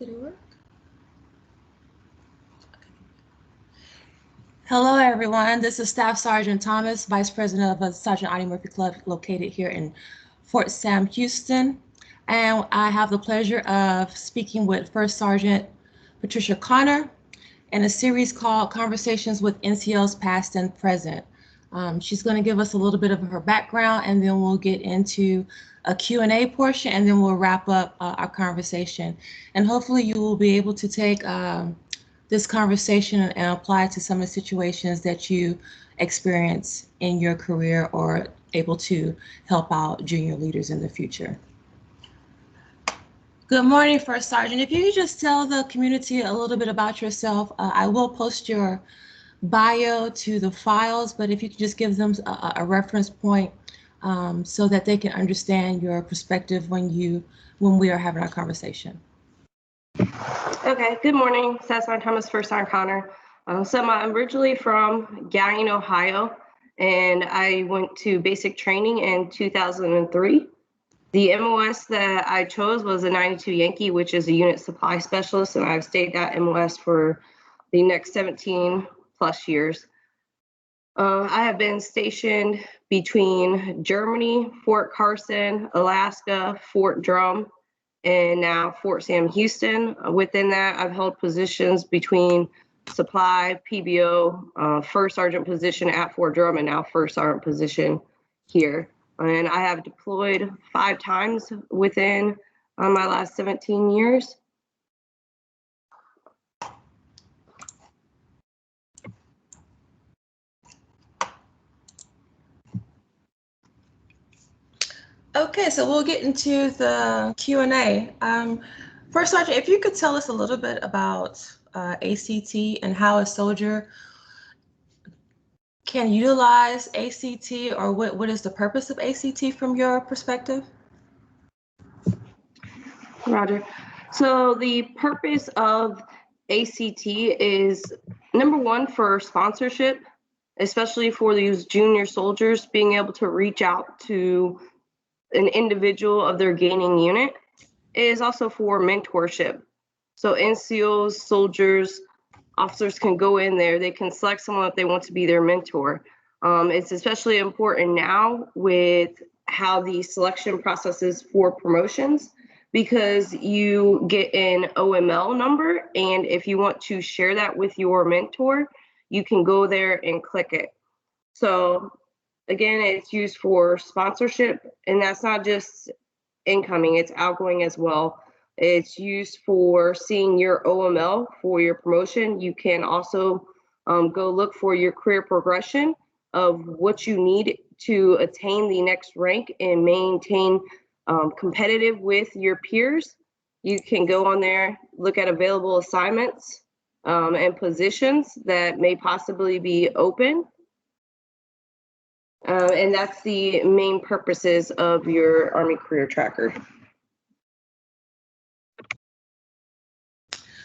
Did it work? Hello, everyone. This is Staff Sergeant Thomas, Vice President of the Sergeant Audie Murphy Club located here in Fort Sam, Houston. And I have the pleasure of speaking with First Sergeant Patricia Connor in a series called Conversations with NCOs Past and Present. She's going to give us a little bit of her background, and then we'll get into a Q&A portion, and then we'll wrap up our conversation. And hopefully you will be able to take this conversation and apply it to some of the situations that you experience in your career or able to help out junior leaders in the future. Good morning, First Sergeant. If you could just tell the community a little bit about yourself. I will post your bio to the files, but if you could just give them a reference point so that they can understand your perspective when we are having our conversation. Okay, good morning, Staff Sergeant Thomas, First Sergeant Connor. I'm originally from Galion, Ohio, and I went to basic training in 2003. The MOS that I chose was a 92 Yankee, which is a unit supply specialist, and I've stayed at MOS for the next 17 plus years. I have been stationed between Germany, Fort Carson, Alaska, Fort Drum, and now Fort Sam, Houston. Within that, I've held positions between supply, PBO, first sergeant position at Fort Drum, and now first sergeant position here. And I have deployed 5 times within my last 17 years. Okay, so we'll get into the Q&A. First Sergeant, if you could tell us a little bit about ACT and how a soldier can utilize ACT, or what is the purpose of ACT from your perspective? Roger. So the purpose of ACT is, number one, for sponsorship, especially for these junior soldiers, being able to reach out to an individual of their gaining unit. It is also for mentorship. So NCOs, soldiers, officers can go in there, they can select someone if they want to be their mentor. It's especially important now with how the selection process is for promotions, because you get an OML number, and if you want to share that with your mentor, you can go there and click it. So again, it's used for sponsorship, and that's not just incoming, it's outgoing as well. It's used for seeing your OML for your promotion. You can also go look for your career progression of what you need to attain the next rank and maintain competitive with your peers. You can go on there, look at available assignments and positions that may possibly be open. And that's the main purposes of your Army Career Tracker.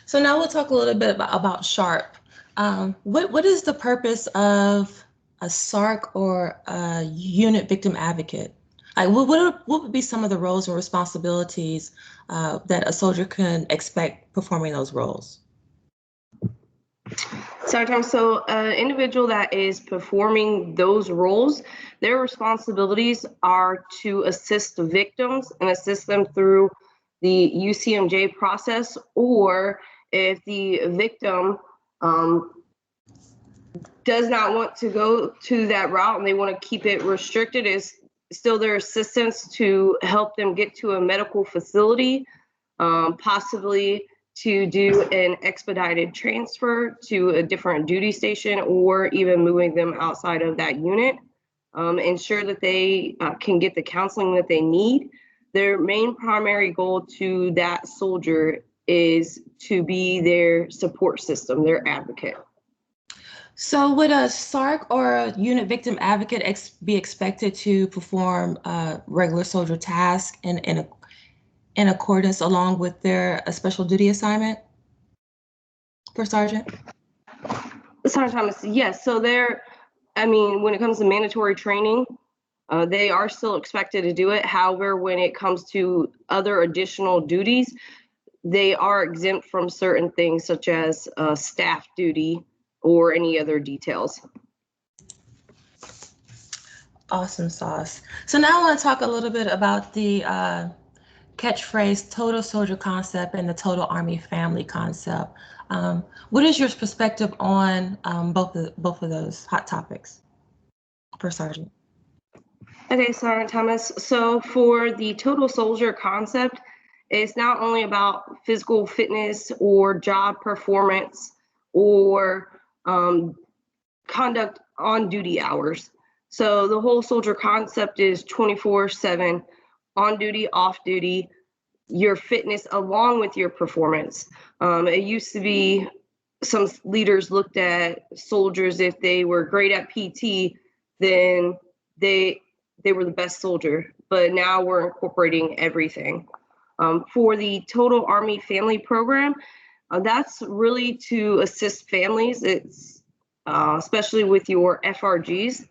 So now we'll talk a little bit about SHARP. What is the purpose of a SARC or a unit victim advocate? Like, what would be some of the roles and responsibilities that a soldier can expect performing those roles? So an individual that is performing those roles, their responsibilities are to assist the victims and assist them through the UCMJ process, or if the victim does not want to go to that route and they want to keep it restricted, is still their assistance to help them get to a medical facility, possibly to do an expedited transfer to a different duty station, or even moving them outside of that unit. Ensure that they can get the counseling that they need. Their main primary goal to that soldier is to be their support system, their advocate. So would a SARC or a unit victim advocate be expected to perform regular soldier tasks in accordance along with their special duty assignment, First Sergeant? Sergeant Thomas, yes. So when it comes to mandatory training, they are still expected to do it. However, when it comes to other additional duties, they are exempt from certain things such as staff duty or any other details. Awesome sauce. So now I want to talk a little bit about the catchphrase total soldier concept and the total army family concept. What is your perspective on both of those hot topics, First Sergeant? Okay, Sergeant Thomas. So for the total soldier concept, it's not only about physical fitness or job performance or conduct on duty hours. So the whole soldier concept is 24/7, on duty, off duty, your fitness along with your performance. It used to be some leaders looked at soldiers, if they were great at PT, then they were the best soldier. But now we're incorporating everything. For the Total Army Family Program, that's really to assist families. It's especially with your FRGs,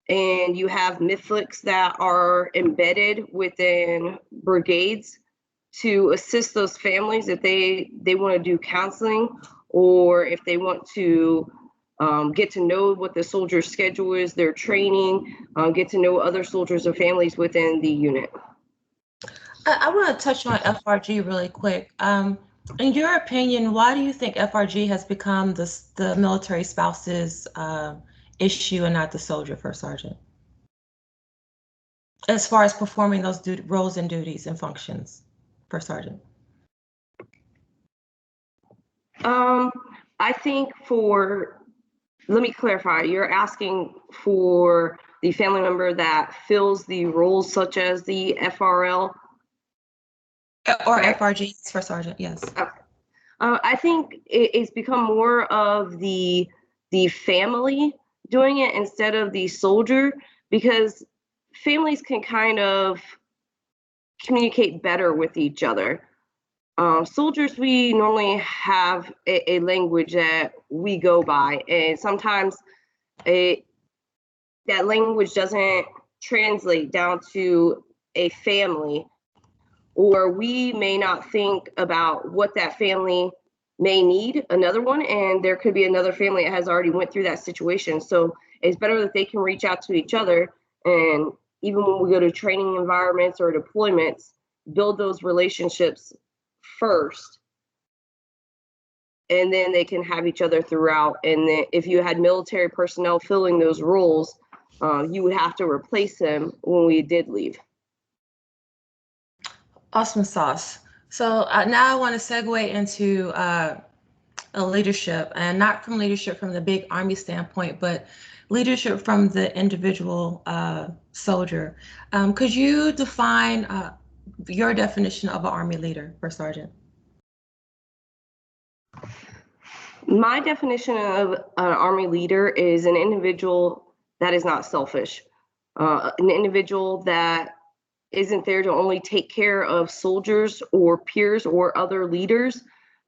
and you have MIFLICs that are embedded within brigades to assist those families if they want to do counseling, or if they want to get to know what the soldier's schedule is, their training, get to know other soldiers or families within the unit. I want to touch on FRG really quick. In your opinion, why do you think FRG has become the military spouse's issue and not the soldier, First Sergeant? As far as performing those roles and duties and functions, First Sergeant. I think let me clarify, you're asking for the family member that fills the roles such as the FRL? Or FRG, First Sergeant, yes. Okay. I think it's become more of the family doing it instead of the soldier, because families can kind of communicate better with each other. Soldiers, we normally have a language that we go by, and sometimes that language doesn't translate down to a family, or we may not think about what that family may need another one, and there could be another family that has already went through that situation. So it's better that they can reach out to each other, and even when we go to training environments or deployments, build those relationships first, and then they can have each other throughout. And then if you had military personnel filling those roles, you would have to replace them when we did leave. Awesome sauce. So now I want to segue into a leadership, and not from leadership from the big Army standpoint, but leadership from the individual soldier. Could you define your definition of an Army leader, First Sergeant? My definition of an Army leader is an individual that is not selfish, an individual that isn't there to only take care of soldiers or peers or other leaders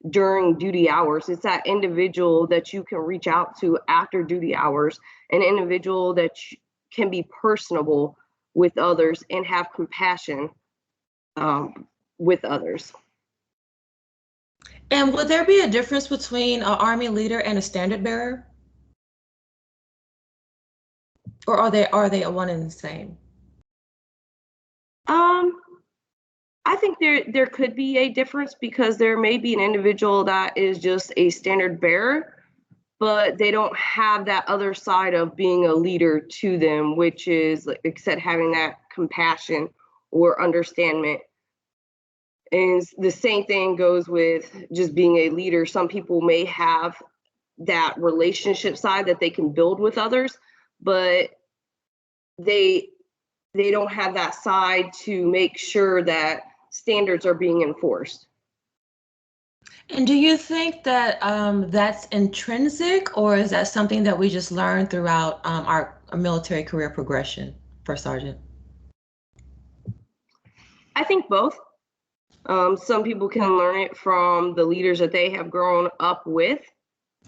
during duty hours. It's that individual that you can reach out to after duty hours, an individual that can be personable with others and have compassion with others. And would there be a difference between an Army leader and a standard bearer? Or are they one and the same? I think there could be a difference, because there may be an individual that is just a standard bearer, but they don't have that other side of being a leader to them, which is, like I said, having that compassion or understanding. And the same thing goes with just being a leader. Some people may have that relationship side that they can build with others, but they don't have that side to make sure that standards are being enforced. And do you think that that's intrinsic, or is that something that we just learn throughout our military career progression, First Sergeant? I think both. Some people can learn it from the leaders that they have grown up with.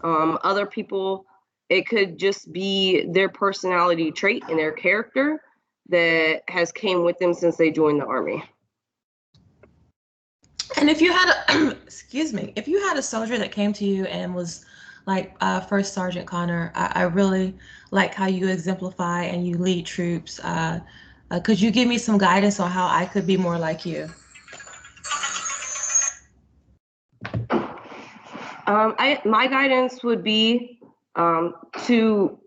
Other people, it could just be their personality trait and their character that has came with them since they joined the Army. And if you had a, excuse me, if you had a soldier that came to you and was like First Sergeant Connor, I really like how you exemplify and you lead troops. Could you give me some guidance on how I could be more like you? My guidance would be to,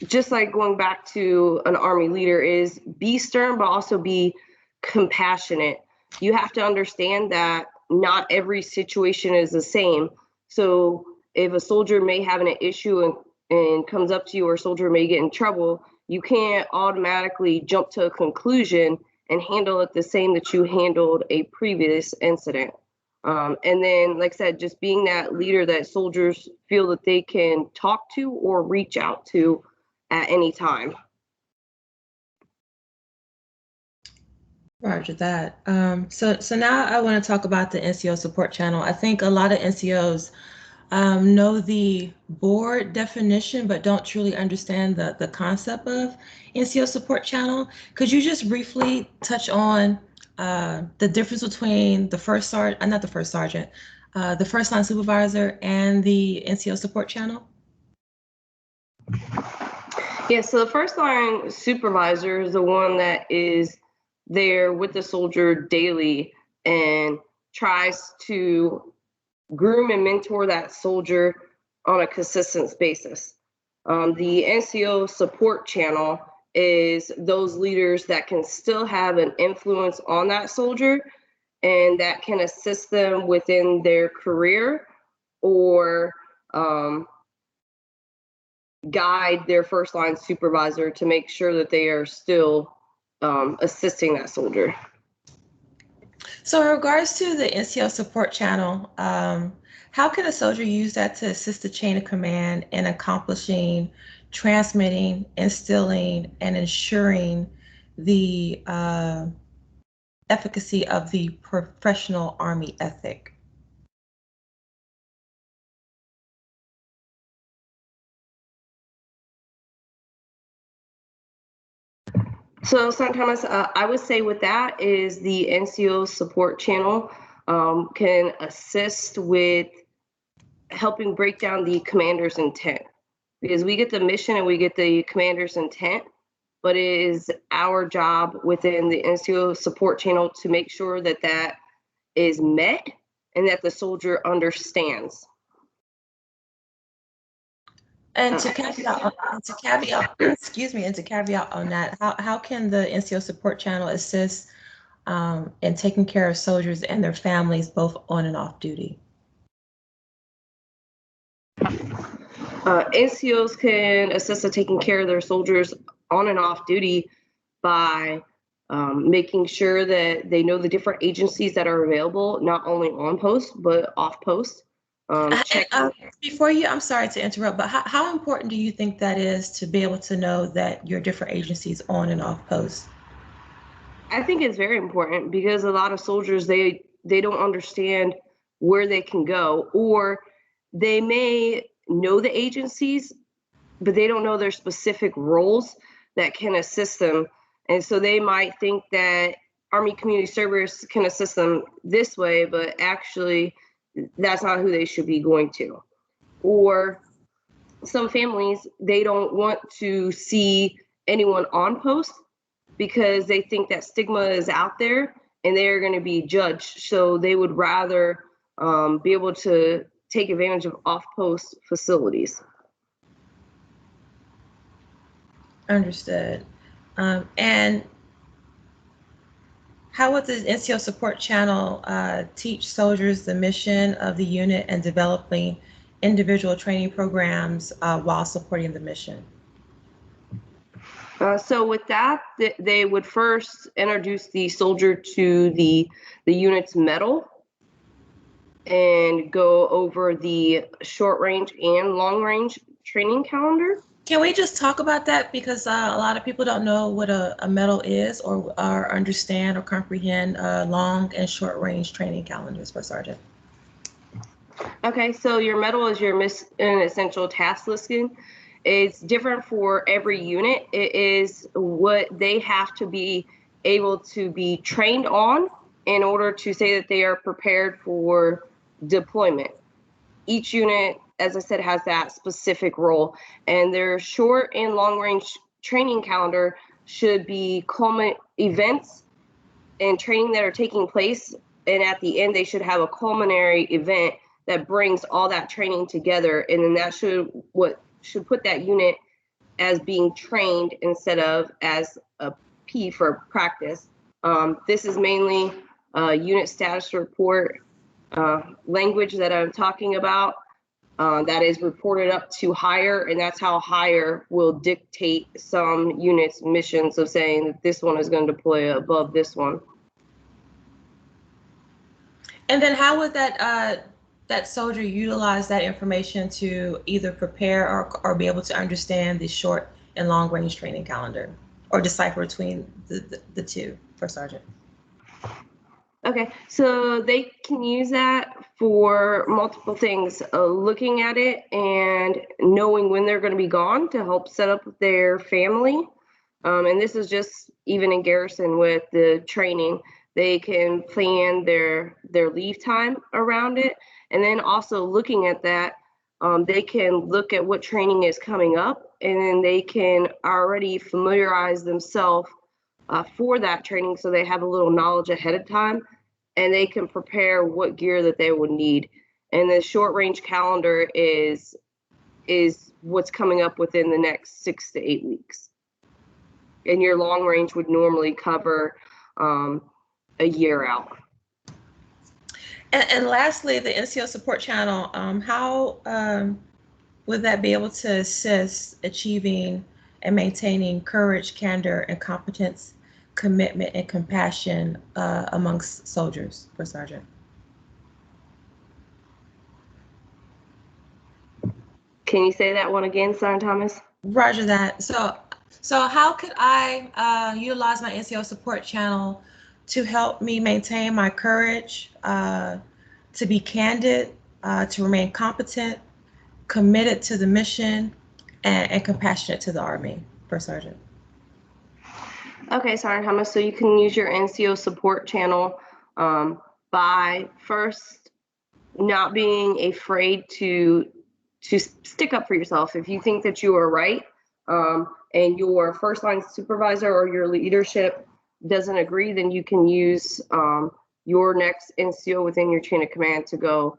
just like going back to an Army leader, is be stern, but also be compassionate. You have to understand that not every situation is the same. So if a soldier may have an issue and comes up to you, or a soldier may get in trouble, you can't automatically jump to a conclusion and handle it the same that you handled a previous incident. And then, like I said, just being that leader that soldiers feel that they can talk to or reach out to at any time. Roger that. So now I want to talk about the NCO support channel. I think a lot of NCOs know the board definition, but don't truly understand the concept of NCO support channel. Could you just briefly touch on the difference between the first sergeant, not the first sergeant, the first line supervisor and the NCO support channel? Yeah, so the first line supervisor is the one that is there with the soldier daily and tries to groom and mentor that soldier on a consistent basis. The NCO support channel is those leaders that can still have an influence on that soldier and that can assist them within their career, or guide their first line supervisor to make sure that they are still assisting that soldier. So in regards to the NCO support channel, how can a soldier use that to assist the chain of command in accomplishing, transmitting, instilling, and ensuring the efficacy of the professional Army ethic? So sometimes I would say with that is the NCO support channel can assist with helping break down the commander's intent, because we get the mission and we get the commander's intent, but it is our job within the NCO support channel to make sure that that is met and that the soldier understands. And to caveat, excuse me, and to caveat on that, how can the NCO support channel assist in taking care of soldiers and their families, both on and off duty? NCOs can assist in taking care of their soldiers on and off duty by making sure that they know the different agencies that are available, not only on post, but off post. Before you, I'm sorry to interrupt, but how important do you think that is to be able to know that your different agencies on and off post? I think it's very important, because a lot of soldiers, they don't understand where they can go, or they may know the agencies, but they don't know their specific roles that can assist them. And so they might think that Army Community Service can assist them this way, but actually that's not who they should be going to. Or some families, they don't want to see anyone on post because they think that stigma is out there and they're going to be judged. So they would rather be able to take advantage of off-post facilities. Understood. And how would the NCO support channel teach soldiers the mission of the unit and developing individual training programs while supporting the mission? So with that, they would first introduce the soldier to the unit's medal and go over the short range and long range training calendar. Can we just talk about that? Because a lot of people don't know what a medal is, or understand or comprehend long and short range training calendars for Sergeant. Okay, so your medal is your mission and essential task listing. It's different for every unit. It is what they have to be able to be trained on in order to say that they are prepared for deployment. Each unit, as I said, has that specific role, and their short and long range training calendar should be culminate events and training that are taking place, and at the end they should have a culminary event that brings all that training together, and then that should put that unit as being trained instead of as a P for practice. This is mainly unit status report language that I'm talking about that is reported up to higher, and that's how higher will dictate some units' missions of saying that this one is going to deploy above this one. And then how would that soldier utilize that information to either prepare or be able to understand the short and long range training calendar, or decipher between the two, First Sergeant? Okay, so they can use that for multiple things, looking at it and knowing when they're going to be gone to help set up their family. And this is just even in garrison with the training. They can plan their leave time around it. And then also looking at that, they can look at what training is coming up, and then they can already familiarize themselves for that training, so they have a little knowledge ahead of time, and they can prepare what gear that they would need. And the short range calendar is what's coming up within the next 6 to 8 weeks. And your long range would normally cover a year out. And lastly, the NCO support channel, how would that be able to assist achieving and maintaining courage, candor, and competence, commitment, and compassion amongst soldiers, First Sergeant? Can you say that one again, Sergeant Thomas? Roger that. So how could I utilize my NCO support channel to help me maintain my courage, to be candid, to remain competent, committed to the mission, and compassionate to the Army, First Sergeant? Okay, Sergeant Thomas, so you can use your NCO support channel by first not being afraid to stick up for yourself. If you think that you are right, and your first line supervisor or your leadership doesn't agree, then you can use your next NCO within your chain of command to go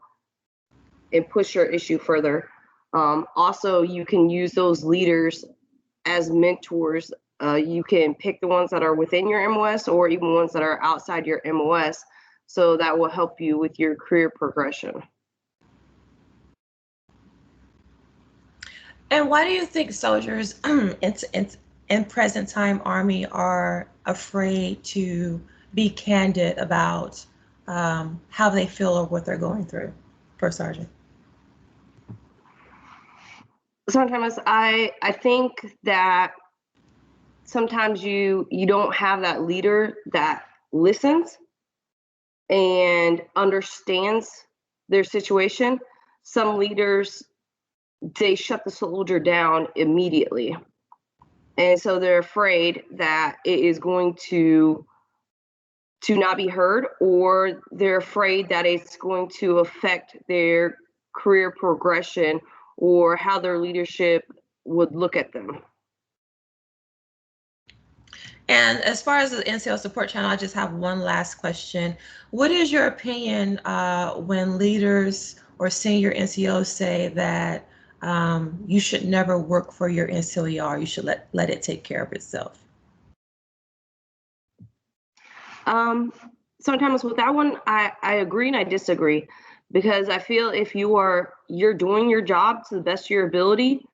and push your issue further. Also, you can use those leaders as mentors. You can pick the ones that are within your MOS or even ones that are outside your MOS, so that will help you with your career progression. And why do you think soldiers in present time Army are afraid to be candid about how they feel or what they're going through, First Sergeant? Sometimes I think that sometimes you don't have that leader that listens and understands their situation. Some leaders, they shut the soldier down immediately, and so they're afraid that it is going to not be heard, or they're afraid that it's going to affect their career progression or how their leadership would look at them. And as far as the NCO support channel, I just have one last question. What is your opinion when leaders or senior NCOs say that you should never work for your NCOER, you should let it take care of itself? Sometimes with that one, I agree and I disagree, because I feel if you're doing your job to the best of your ability,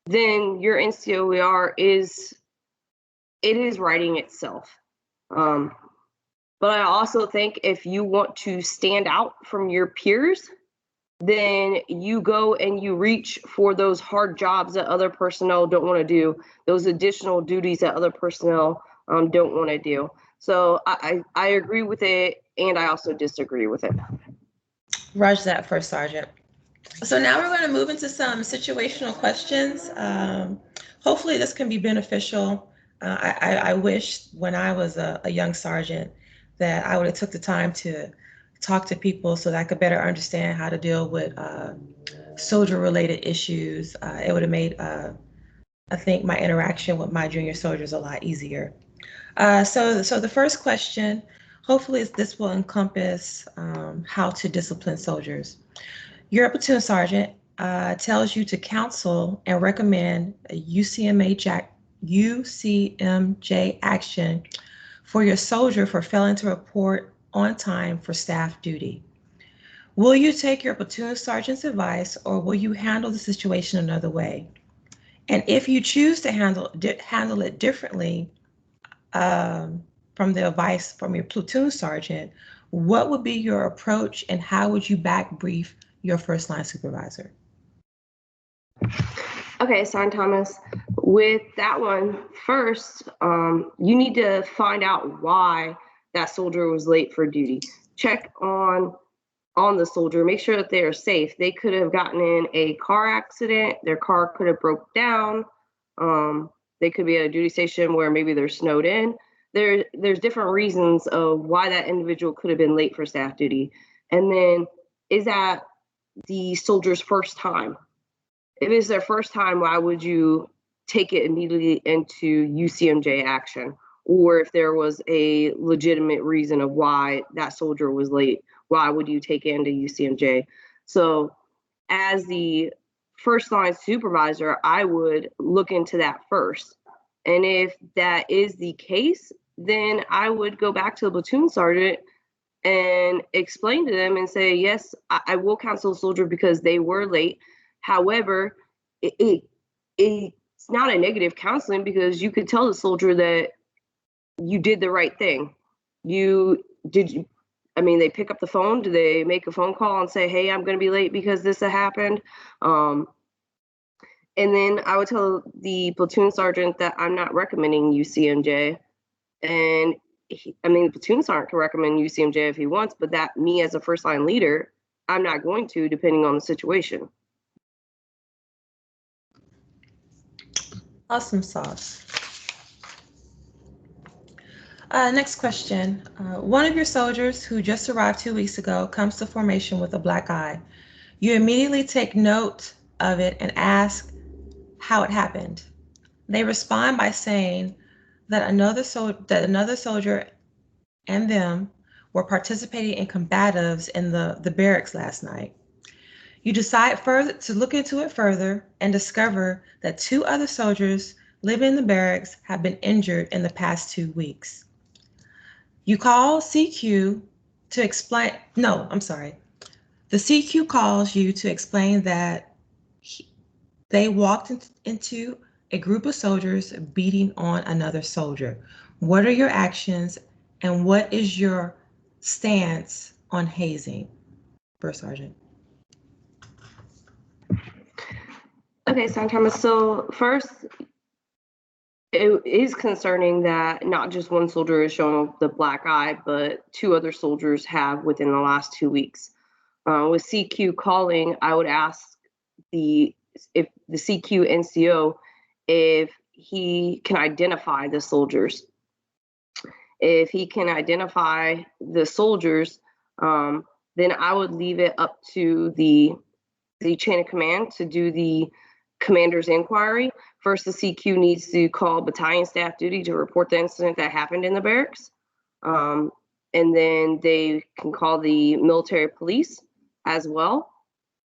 then your NCOER is writing itself. But I also think if you want to stand out from your peers, then you go and you reach for those hard jobs that other personnel don't want to do, those additional duties that other personnel don't want to do. So I agree with it, and I also disagree with it. Roger that, First Sergeant. So now we're going to move into some situational questions. Hopefully this can be beneficial. I wish when I was a young sergeant that I would have took the time to talk to people so that I could better understand how to deal with soldier-related issues. It would have made, I think, my interaction with my junior soldiers a lot easier. So the first question, hopefully this will encompass how to discipline soldiers. Your platoon sergeant tells you to counsel and recommend a UCMJ action for your soldier for failing to report on time for staff duty. Will you take your platoon sergeant's advice, or will you handle the situation another way? And if you choose to handle it differently from the advice from your platoon sergeant, what would be your approach, and how would you back brief your first line supervisor? Okay, Sergeant Thomas, with that one, first, you need to find out why that soldier was late for duty. Check on the soldier, make sure that they are safe. They could have gotten in a car accident, their car could have broke down, they could be at a duty station where maybe they're snowed in. There's different reasons of why that individual could have been late for staff duty. And then, is that the soldier's first time? If it's their first time, why would you take it immediately into UCMJ action? Or if there was a legitimate reason of why that soldier was late, why would you take it into UCMJ? So as the first line supervisor, I would look into that first. And if that is the case, then I would go back to the platoon sergeant and explain to them and say, yes, I will counsel the soldier because they were late. However, it's not a negative counseling, because you could tell the soldier that you did the right thing. They pick up the phone? Do they make a phone call and say, hey, I'm going to be late because this happened? And then I would tell the platoon sergeant that I'm not recommending UCMJ. And the platoon sergeant can recommend UCMJ if he wants, but that me as a first line leader, I'm not going to, depending on the situation. Awesome sauce. Next question. One of your soldiers who just arrived 2 weeks ago comes to formation with a black eye. You immediately take note of it and ask how it happened. They respond by saying that another soldier and them were participating in combatives in the barracks last night. You decide further to look into it further and discover that 2 other soldiers living in the barracks have been injured in the past 2 weeks. You call CQ to explain, no, I'm sorry. The CQ calls you to explain that they walked into a group of soldiers beating on another soldier. What are your actions, and what is your stance on hazing? First Sergeant. Okay, Sergeant Thomas. So first, it is concerning that not just one soldier is showing the black eye, but 2 other soldiers have within the last 2 weeks. With CQ calling, I would ask if the CQ NCO if he can identify the soldiers. If he can identify the soldiers, then I would leave it up to the chain of command to do the commander's inquiry. First, the CQ needs to call battalion staff duty to report the incident that happened in the barracks. And then they can call the military police as well.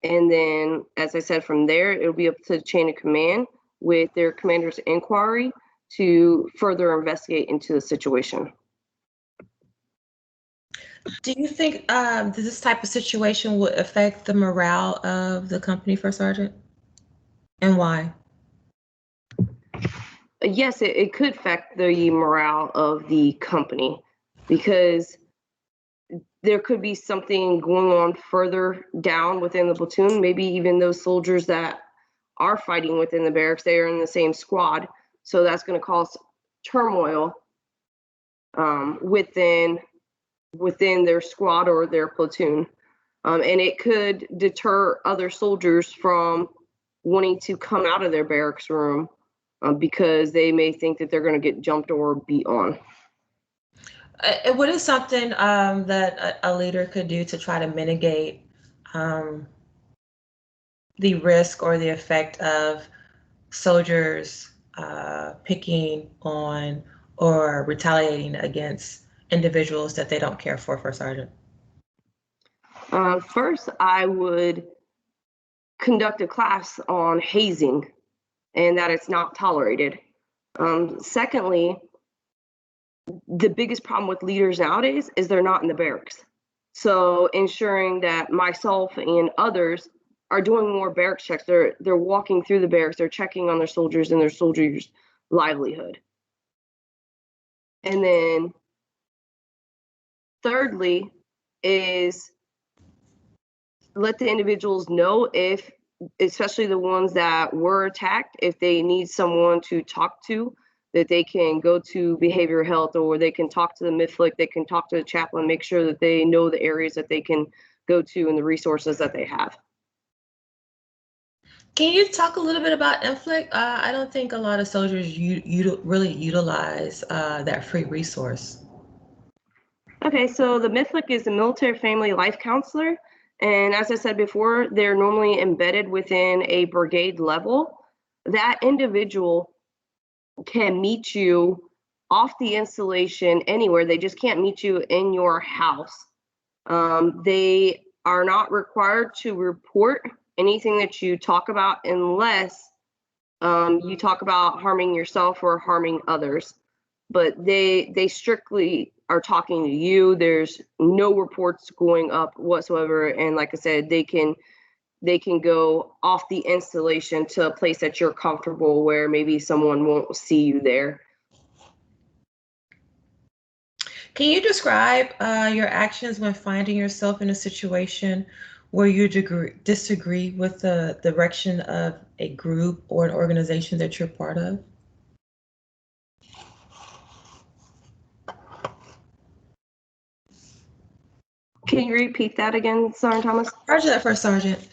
And then, as I said, from there, it'll be up to the chain of command with their commander's inquiry to further investigate into the situation. Do you think this type of situation would affect the morale of the company, First Sergeant? And why? Yes, it could affect the morale of the company, because there could be something going on further down within the platoon. Maybe even those soldiers that are fighting within the barracks, they are in the same squad. So that's going to cause turmoil within their squad or their platoon. And it could deter other soldiers from wanting to come out of their barracks room because they may think that they're going to get jumped or beat on. What is something that a leader could do to try to mitigate um, the risk or the effect of soldiers picking on or retaliating against individuals that they don't care for, First Sergeant? First, I would conduct a class on hazing and that it's not tolerated. Secondly, the biggest problem with leaders nowadays is they're not in the barracks. So ensuring that myself and others are doing more barracks checks. They're walking through the barracks, they're checking on their soldiers and their soldiers' livelihood. And then thirdly is let the individuals know if, especially the ones that were attacked, if they need someone to talk to, that they can go to behavioral health, or they can talk to the MIFLIC, they can talk to the chaplain, make sure that they know the areas that they can go to and the resources that they have. Can you talk a little bit about NFLIC? I don't think a lot of soldiers really utilize that free resource. Okay, so the MIFLIC is the Military Family Life Counselor. And as I said before, they're normally embedded within a brigade level. That individual can meet you off the installation anywhere. They just can't meet you in your house. They are not required to report anything that you talk about unless you talk about harming yourself or harming others. But they strictly are talking to you. There's no reports going up whatsoever. And like I said, they can go off the installation to a place that you're comfortable where maybe someone won't see you there. Can you describe your actions when finding yourself in a situation where you disagree with the direction of a group or an organization that you're part of? Can you repeat that again, Sergeant Thomas? Roger that, First Sergeant.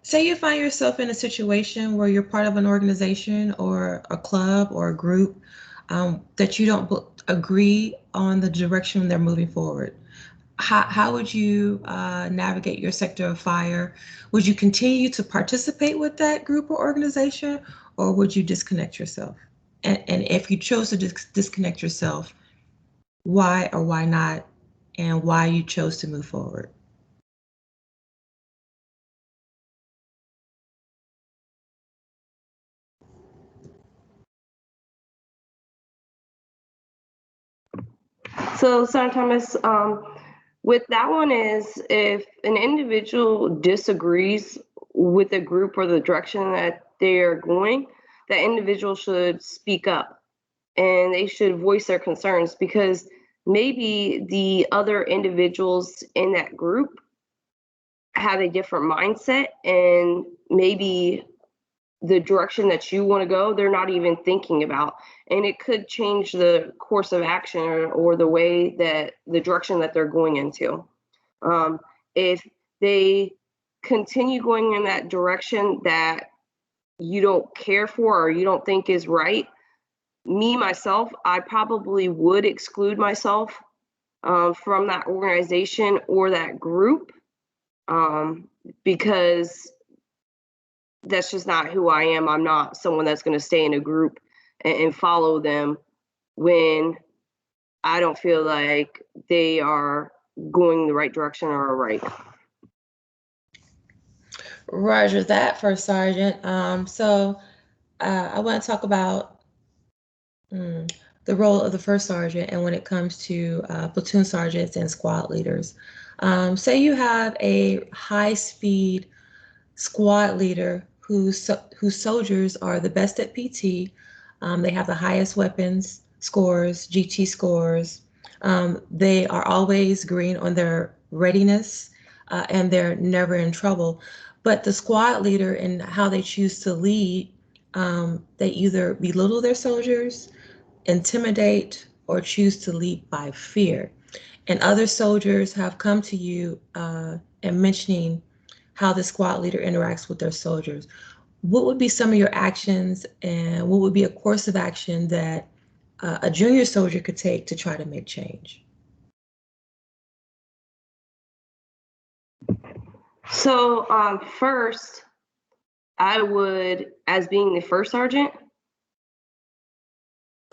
Say you find yourself in a situation where you're part of an organization or a club or a group that you don't agree on the direction they're moving forward. How would you navigate your sector of fire? Would you continue to participate with that group or organization, or would you disconnect yourself? And if you chose to disconnect yourself, why or why not, and why you chose to move forward? So, Sergeant Thomas, with that one is if an individual disagrees with a group or the direction that they are going, that individual should speak up and they should voice their concerns, because maybe the other individuals in that group have a different mindset, and maybe the direction that you want to go, they're not even thinking about. And it could change the course of action, or the way that the direction that they're going into. If they continue going in that direction that you don't care for or you don't think is right, myself, I probably would exclude myself from that organization or that group, because that's just not who I am. I'm not someone that's going to stay in a group and follow them when I don't feel like they are going the right direction or right. Roger that, First Sergeant. I want to talk about the role of the First Sergeant and when it comes to platoon sergeants and squad leaders. Say you have a high-speed squad leader whose soldiers are the best at PT. They have the highest weapons scores, GT scores. They are always green on their readiness, and they're never in trouble. But the squad leader and how they choose to lead, they either belittle their soldiers, intimidate, or choose to lead by fear. And other soldiers have come to you and mentioning how the squad leader interacts with their soldiers. What would be some of your actions, and what would be a course of action that a junior soldier could take to try to make change? So first, I would, as being the first sergeant,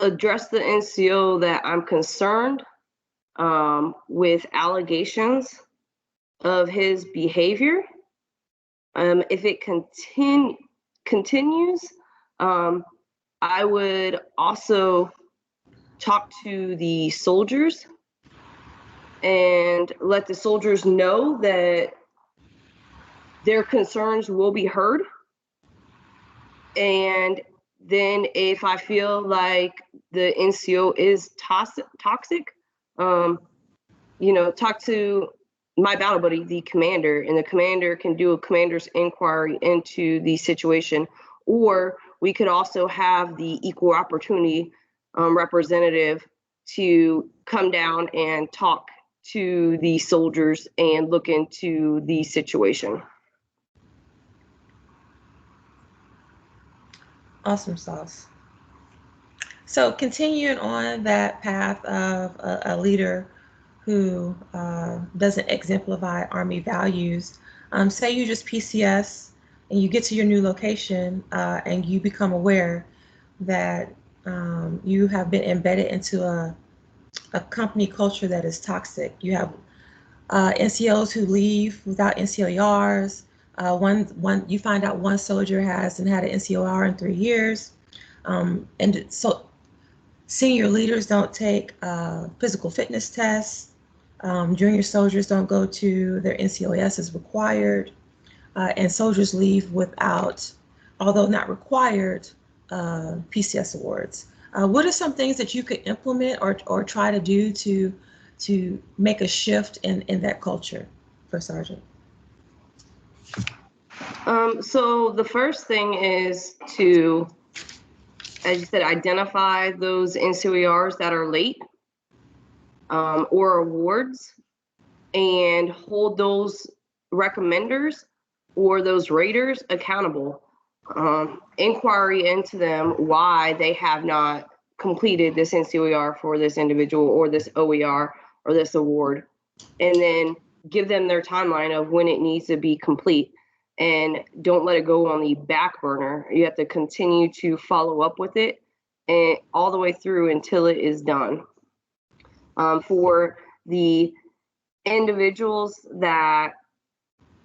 address the NCO that I'm concerned with allegations of his behavior. If it continues, I would also talk to the soldiers and let the soldiers know that their concerns will be heard. And then if I feel like the NCO is toxic, talk to my battle buddy, the commander, and the commander can do a commander's inquiry into the situation. Or we could also have the equal opportunity representative to come down and talk to the soldiers and look into the situation. Awesome sauce. So continuing on that path of a leader who doesn't exemplify Army values, say you just PCS and you get to your new location and you become aware that you have been embedded into a company culture that is toxic. You have NCOs who leave without NCORs. You find out one soldier hasn't had an NCOR in 3 years. And so senior leaders don't take physical fitness tests. Junior soldiers don't go to their NCOS as required. And soldiers leave without, although not required, PCS awards. What are some things that you could implement or try to do to make a shift in that culture for Sergeant? So the first thing is to, as you said, identify those NCOERs that are late or awards, and hold those recommenders or those raters accountable. Inquiry into them why they have not completed this NCOER for this individual or this OER or this award, and then give them their timeline of when it needs to be complete. And don't let it go on the back burner. You have to continue to follow up with it and all the way through until it is done. For the individuals that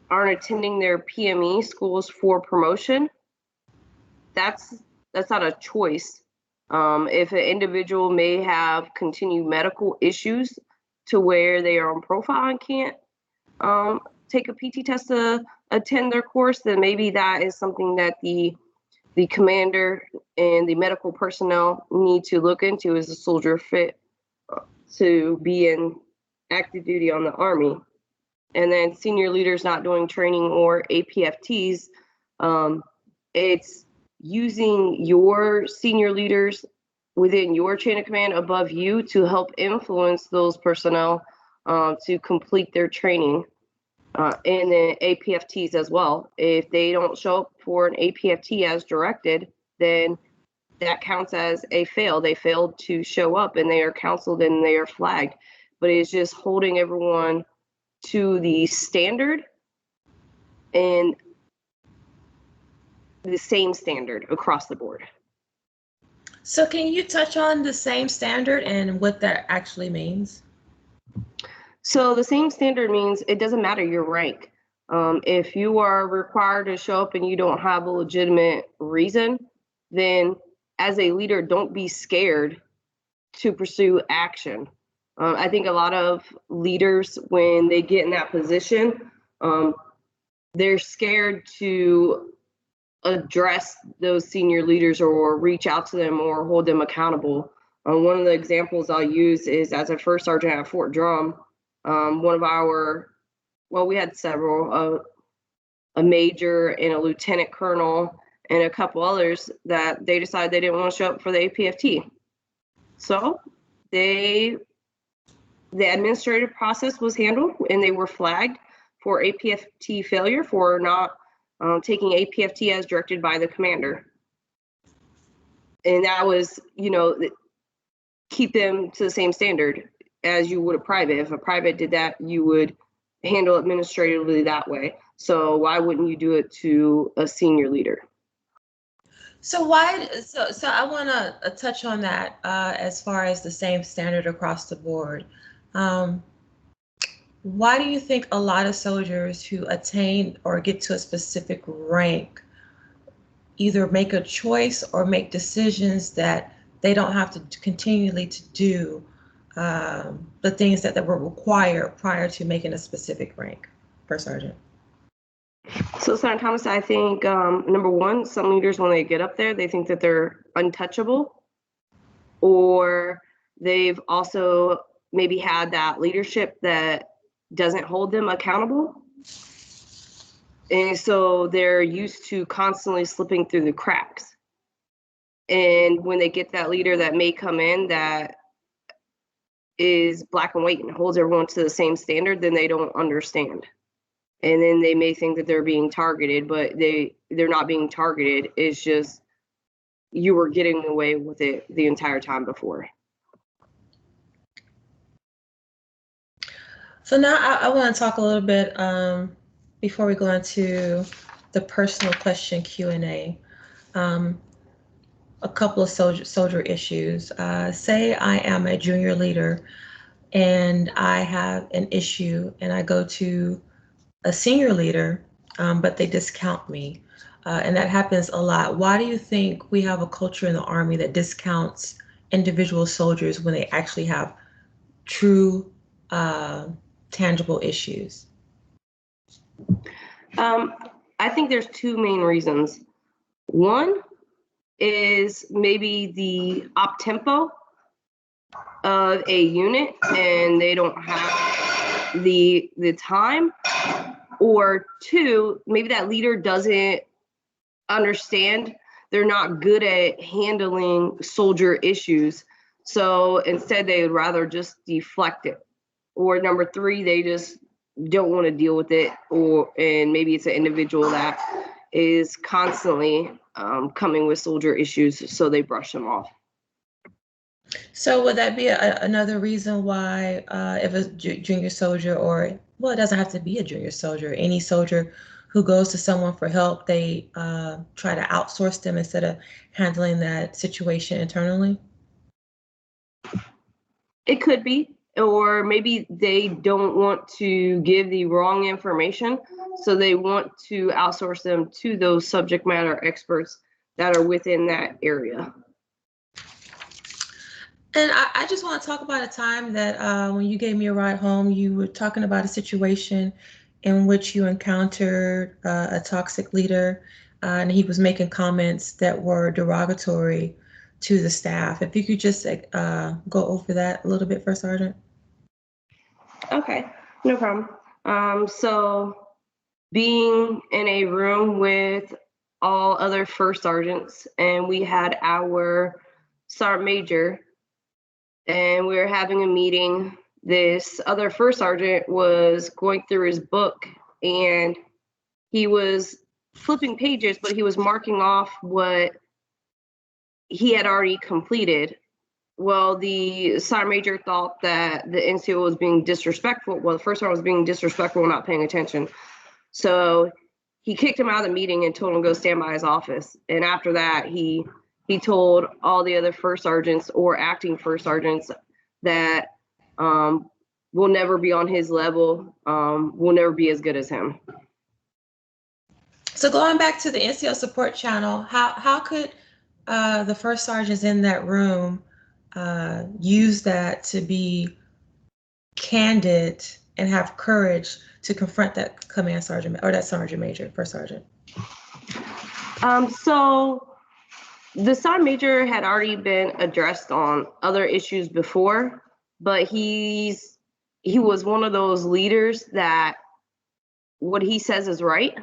aren't attending their PME schools for promotion, that's not a choice. If an individual may have continued medical issues to where they are on profile and can't take a PT test to attend their course, then maybe that is something that the commander and the medical personnel need to look into. Is the soldier fit to be in active duty on the Army? And then senior leaders not doing training or APFTs, it's using your senior leaders within your chain of command above you to help influence those personnel to complete their training. And then APFTs as well. If they don't show up for an APFT as directed, then that counts as a fail. They failed to show up and they are counseled and they are flagged. But it's just holding everyone to the standard and the same standard across the board. So can you touch on the same standard and what that actually means? So the same standard means it doesn't matter your rank. If you are required to show up and you don't have a legitimate reason, then as a leader, don't be scared to pursue action. I think a lot of leaders, when they get in that position, they're scared to address those senior leaders or reach out to them or hold them accountable. One of the examples I'll use is as a first sergeant at Fort Drum, one of our, well, we had several, a major and a lieutenant colonel and a couple others that they decided they didn't want to show up for the APFT. So the administrative process was handled and they were flagged for APFT failure for not taking APFT as directed by the commander. And that was, keep them to the same standard as you would a private. If a private did that, you would handle administratively that way. So why wouldn't you do it to a senior leader? So why? So I want to touch on that as far as the same standard across the board. Um, why do you think a lot of soldiers who attain or get to a specific rank either make a choice or make decisions that they don't have to continually to do the things that were required prior to making a specific rank, First Sergeant? So, Sergeant Thomas, I think number one, some leaders, when they get up there, they think that they're untouchable, or they've also maybe had that leadership that doesn't hold them accountable. And so they're used to constantly slipping through the cracks. And when they get that leader that may come in that is black and white and holds everyone to the same standard, then they don't understand. And then they may think that they're being targeted, but they're not being targeted. It's just you were getting away with it the entire time before. So now I want to talk a little bit before we go into the personal question Q&A. A couple of soldier issues. Say I am a junior leader and I have an issue and I go to a senior leader, but they discount me. And that happens a lot. Why do you think we have a culture in the Army that discounts individual soldiers when they actually have true tangible issues? I think there's two main reasons. One is maybe the op tempo of a unit and they don't have the time, or two, maybe that leader doesn't understand, they're not good at handling soldier issues, so instead they would rather just deflect it. Or number three, they just don't want to deal with it, and maybe it's an individual that is constantly coming with soldier issues, so they brush them off. So would that be another reason why if a junior soldier, or, well, it doesn't have to be a junior soldier, any soldier who goes to someone for help, they try to outsource them instead of handling that situation internally? It could be, or maybe they don't want to give the wrong information, so they want to outsource them to those subject matter experts that are within that area. And I just want to talk about a time that when you gave me a ride home, you were talking about a situation in which you encountered a toxic leader, and he was making comments that were derogatory to the staff. If you could just go over that a little bit, First Sergeant. Okay, no problem. So being in a room with all other first sergeants, and we had our sergeant major, and we were having a meeting. This other first sergeant was going through his book and he was flipping pages, but he was marking off what he had already completed. Well, the sergeant major thought that the NCO was being disrespectful. Well, the first sergeant was being disrespectful, not paying attention. So he kicked him out of the meeting and told him to go stand by his office. And after that, he told all the other first sergeants or acting first sergeants that we'll never be on his level, we'll never be as good as him. So going back to the NCO support channel, how could the first sergeants in that room use that to be candid and have courage to confront that command sergeant or that sergeant major, first sergeant? So the sergeant major had already been addressed on other issues before, but he was one of those leaders that what he says is right,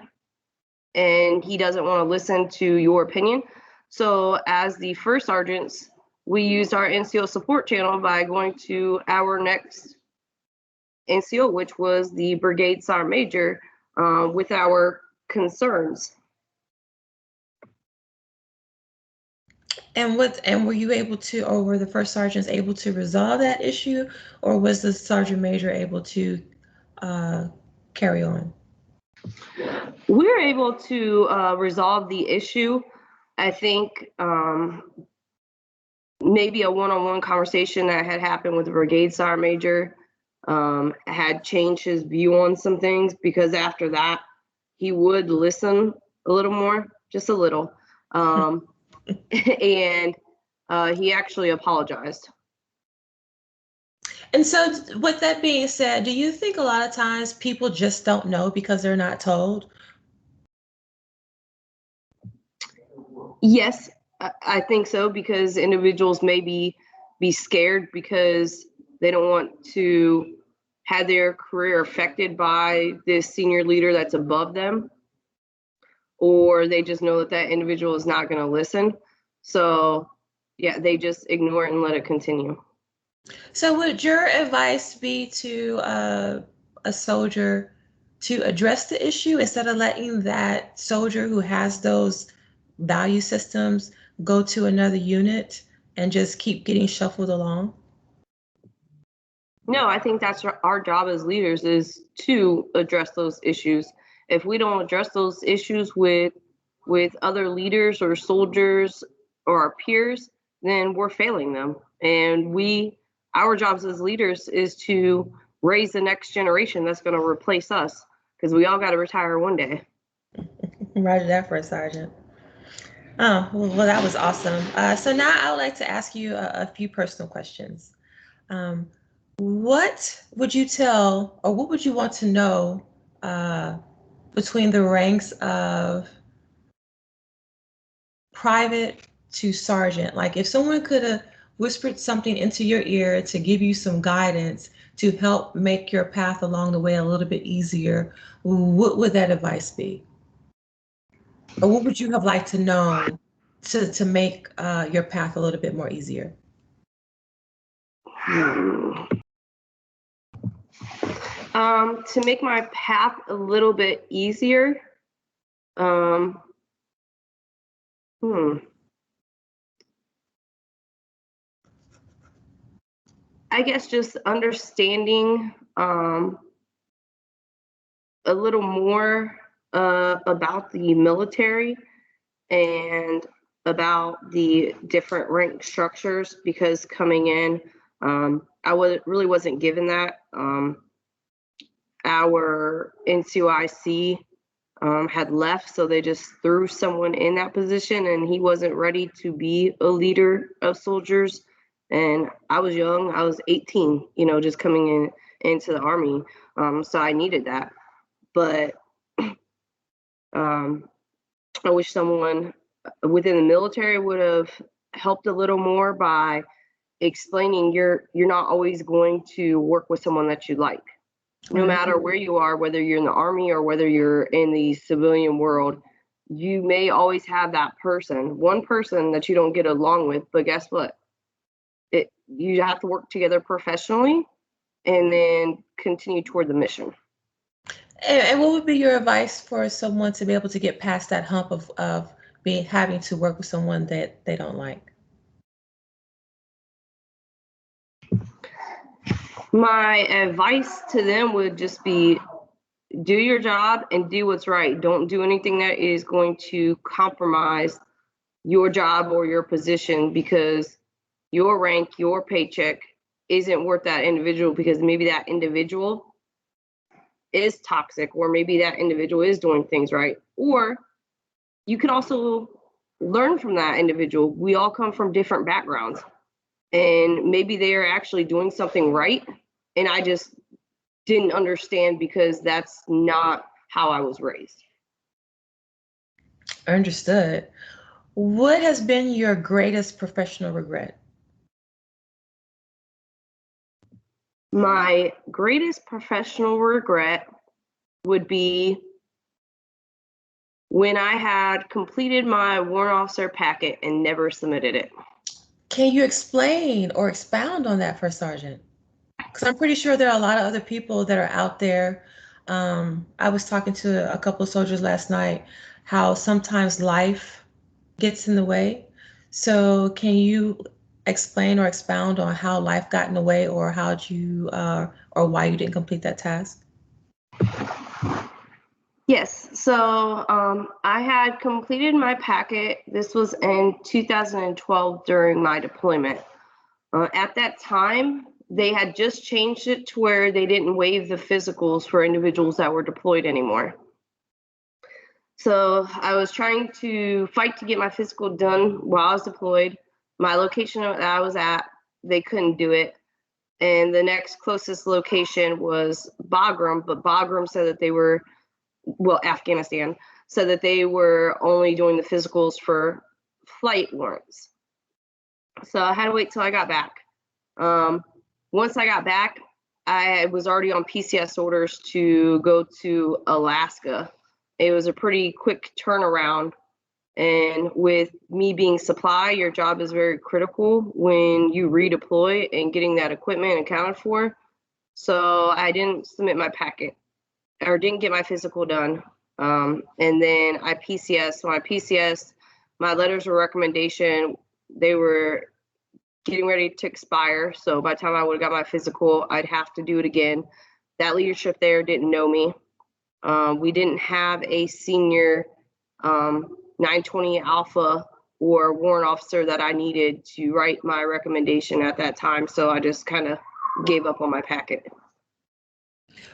and he doesn't want to listen to your opinion. So as the first sergeants, we used our NCO support channel by going to our next NCO, which was the brigade sergeant major, with our concerns. And were you able to, or were the first sergeants able to resolve that issue, or was the sergeant major able to carry on? We were able to resolve the issue. I think maybe a one-on-one conversation that had happened with the brigade sergeant major had changed his view on some things, because after that he would listen a little more, just a little, and he actually apologized. And so, with that being said, do you think a lot of times people just don't know because they're not told? Yes, I think so, because individuals may be scared because they don't want to have their career affected by this senior leader that's above them, or they just know that that individual is not going to listen. So, yeah, they just ignore it and let it continue. So, would your advice be to a soldier to address the issue instead of letting that soldier who has those value systems go to another unit and just keep getting shuffled along? No, I think that's our job as leaders, is to address those issues. If we don't address those issues with other leaders or soldiers or our peers, then we're failing them. And our jobs as leaders is to raise the next generation that's going to replace us, because we all got to retire one day. Roger that, First Sergeant. Oh, well, that was awesome. So now I would like to ask you a few personal questions. Um, what would you tell, or what would you want to know between the ranks of private to sergeant? Like, if someone could have whispered something into your ear to give you some guidance to help make your path along the way a little bit easier, what would that advice be? Or what would you have liked to know to make your path a little bit more easier? To make my path a little bit easier, um, I guess just understanding a little more about the military and about the different rank structures, because coming in, really wasn't given that. Our NCOIC had left, so they just threw someone in that position, and he wasn't ready to be a leader of soldiers. And I was young, I was 18, just coming into the Army, so I needed that. But I wish someone within the military would have helped a little more by explaining you're not always going to work with someone that you like. No matter where you are, whether you're in the Army or whether you're in the civilian world, you may always have that one person that you don't get along with. But guess what? You have to work together professionally and then continue toward the mission. And what would be your advice for someone to be able to get past that hump of having to work with someone that they don't like? My advice to them would just be, do your job and do what's right. Don't do anything that is going to compromise your job or your position, because your rank, your paycheck isn't worth that individual, because maybe that individual is toxic, or maybe that individual is doing things right. Or you can also learn from that individual. We all come from different backgrounds, and maybe they are actually doing something right, and I just didn't understand because that's not how I was raised. Understood. What has been your greatest professional regret? My greatest professional regret would be when I had completed my warrant officer packet and never submitted it. Can you explain or expound on that, First Sergeant? Because I'm pretty sure there are a lot of other people that are out there. I was talking to a couple of soldiers last night, how sometimes life gets in the way. So can you explain or expound on how life got in the way, or how'd you or why you didn't complete that task? Yes, so I had completed my packet. This was in 2012 during my deployment. At that time, they had just changed it to where they didn't waive the physicals for individuals that were deployed anymore. So I was trying to fight to get my physical done while I was deployed. My location that I was at, they couldn't do it. And the next closest location was Bagram, but Bagram said that they were, well, Afghanistan, said that they were only doing the physicals for flight warrants. So I had to wait till I got back. Once I got back, I was already on PCS orders to go to Alaska. It was a pretty quick turnaround. And with me being supply, your job is very critical when you redeploy and getting that equipment accounted for. So I didn't submit my packet or didn't get my physical done. And then I PCS. So my PCS, my letters of recommendation, they were getting ready to expire. So by the time I would have got my physical, I'd have to do it again. That leadership there didn't know me. We didn't have a senior 920 Alpha or warrant officer that I needed to write my recommendation at that time. So I just kind of gave up on my packet.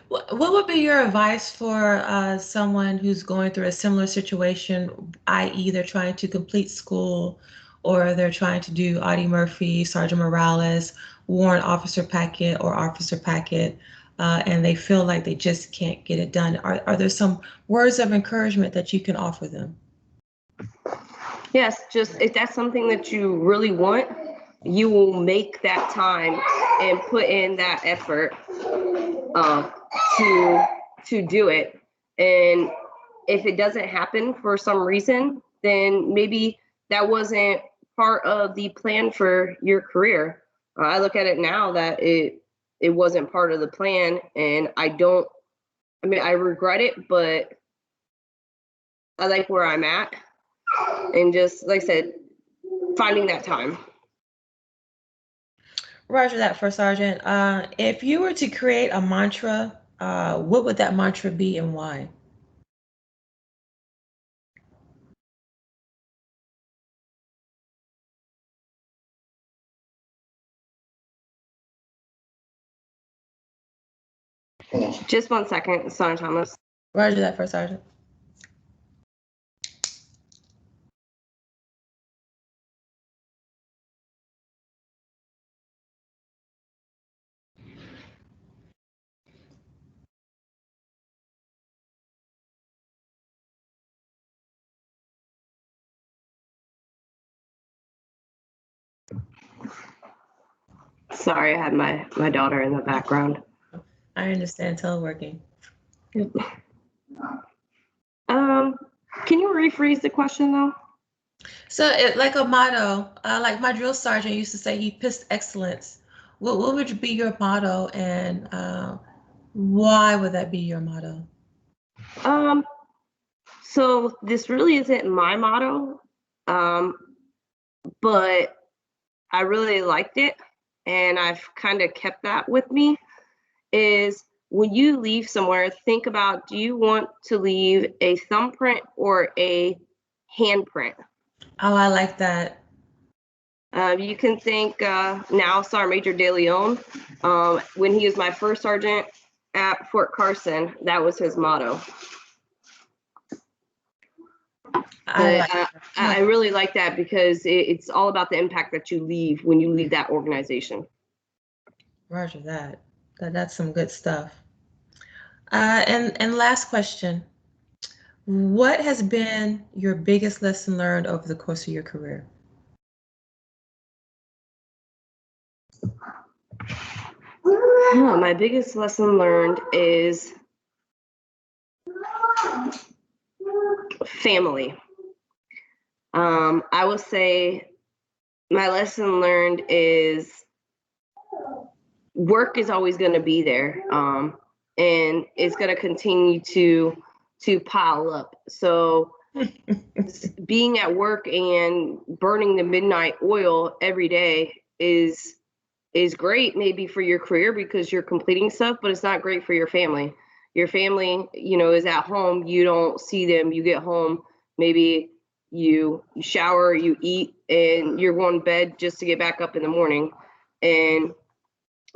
What would be your advice for someone who's going through a similar situation, i.e., they're trying to complete school or they're trying to do Audie Murphy, Sergeant Morales, warrant officer packet or officer packet, and they feel like they just can't get it done? Are there some words of encouragement that you can offer them? Yes, just if that's something that you really want, you will make that time and put in that effort to do it. And if it doesn't happen for some reason, then maybe that wasn't part of the plan for your career. I look at it now that it wasn't part of the plan, and I regret it, but I like where I'm at, and just like I said, finding that time. Roger that, First Sergeant. If you were to create a mantra, what would that mantra be and why? Just 1 second, Son Thomas. Roger that, First Sergeant. Sorry, I had my daughter in the background. I understand teleworking. Can you rephrase the question though? So, like a motto, like my drill sergeant used to say, he pissed excellence. What would be your motto, and why would that be your motto? So this really isn't my motto, but I really liked it, and I've kind of kept that with me. Is when you leave somewhere, think about, do you want to leave a thumbprint or a handprint? Oh, I like that. You can think now Sergeant Major De Leon, when he was my first sergeant at Fort Carson, that was his motto. I really like that because it's all about the impact that you leave when you leave that organization. Roger that. That's some good stuff. And last question. What has been your biggest lesson learned over the course of your career? My biggest lesson learned is family. I would say my lesson learned is work is always going to be there, and it's going to continue to pile up. So being at work and burning the midnight oil every day is great maybe for your career because you're completing stuff, but it's not great for your family. Your family, you know, is at home. You don't see them. You get home, maybe you shower, you eat, and you're going to bed just to get back up in the morning. And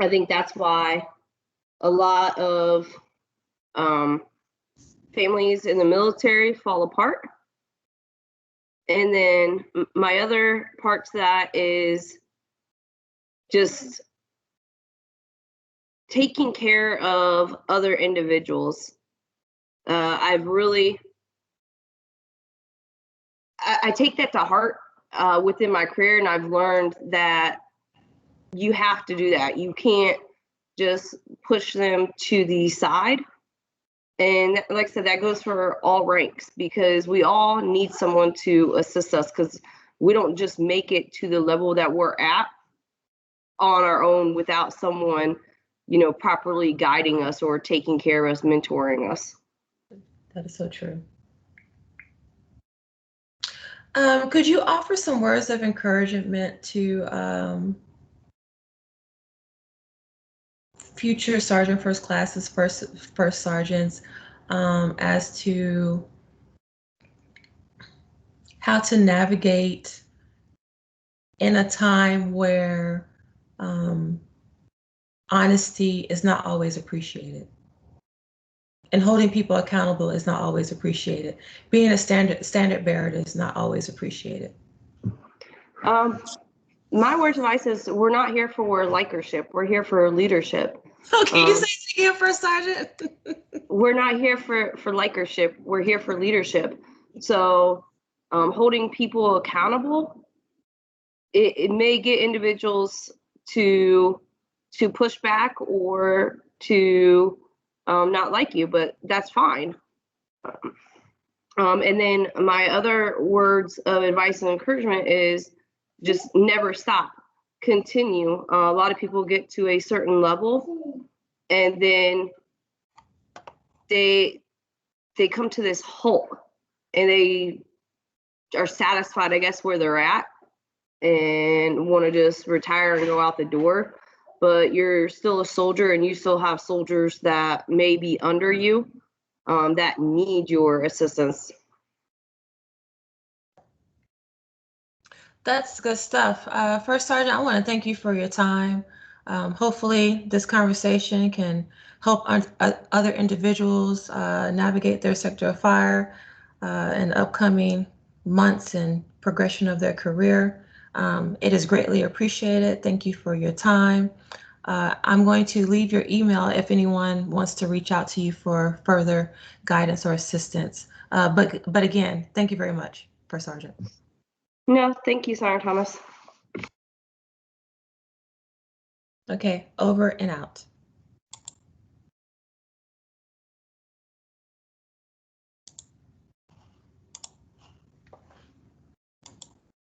I think that's why a lot of families in the military fall apart. And then my other part to that is just taking care of other individuals. I've really, I take that to heart within my career, and I've learned that you have to do that. You can't just push them to the side. And like I said, that goes for all ranks because we all need someone to assist us because we don't just make it to the level that we're at on our own without someone, you know, properly guiding us or taking care of us, mentoring us. That is so true. Could you offer some words of encouragement to future sergeant first classes, first sergeants, as to how to navigate in a time where honesty is not always appreciated and holding people accountable is not always appreciated. Being a standard bearer is not always appreciated. My words of advice is we're not here for likership. We're here for leadership. Oh, can you say it again, First Sergeant? We're not here for likership. We're here for leadership. So holding people accountable, it may get individuals to push back or to not like you, but that's fine. And then my other words of advice and encouragement is just never stop, continue. A lot of people get to a certain level and then they come to this halt and they are satisfied, I guess, where they're at and want to just retire and go out the door. But you're still a soldier and you still have soldiers that may be under you that need your assistance. That's good stuff. First Sergeant, I want to thank you for your time. Hopefully this conversation can help other individuals navigate their sector of fire in upcoming months and progression of their career. It is greatly appreciated. Thank you for your time. I'm going to leave your email if anyone wants to reach out to you for further guidance or assistance. But again, thank you very much, First Sergeant. No, thank you, Sergeant Thomas. Okay, over and out.